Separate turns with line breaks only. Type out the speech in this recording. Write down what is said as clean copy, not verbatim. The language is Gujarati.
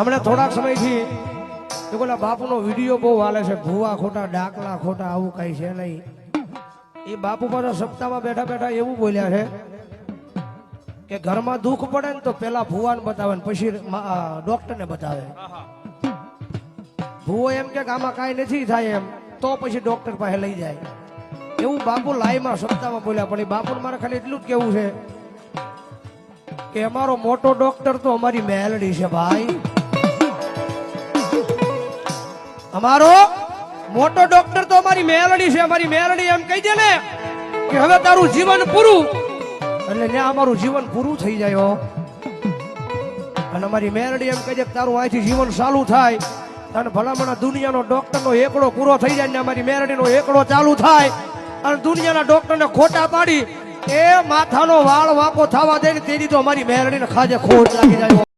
હમણાં થોડાક સમયથી પેલા બાપુનો વિડીયો બહુ હાલે છે, ભૂવા ખોટા ડાકલા ખોટા આવું કઈ છે નહીં. એ બાપુ પાછા સપ્તાહમાં બેઠા બેઠા એવું બોલ્યા છે કે ઘરમાં દુઃખ પડે ને તો પેલા ભૂવાને બતાવે ને પછી ડોક્ટરને બતાવે. ભૂવો એમ કે આમાં કાંઈ નથી થાય એમ તો પછી ડોક્ટર પાસે લઈ જાય. એવું બાપુ લાઈમાં સપ્તાહમાં બોલ્યા. પણ એ બાપુને મારે ખાલી એટલું જ કેવું છે કે અમારો મોટો ડોક્ટર તો અમારી મેલડી છે ભાઈ. અમારો મોટો ડોક્ટર તો અમારી મેલડી છે. અમારી મેલડી એમ કહી દે ને કે હવે તારું જીવન પૂરું, એટલે ત્યાં અમારું જીવન પૂરું થઈ જાય. અને અમારી મેલડી એમ કહી દે કે તારું અહીંથી જીવન ચાલુ થાય અને ભલામણા દુનિયાનો ડોક્ટરનો એકડો પૂરો થઈ જાય ને અમારી મેલડીનો એકડો ચાલુ થાય અને દુનિયાના ડોક્ટરને ખોટા પાડી એ માથાનો વાળ વાંકો થવા દે ને તેથી તો અમારી મેલડીને ખાજે ખોટ લાગી જાય.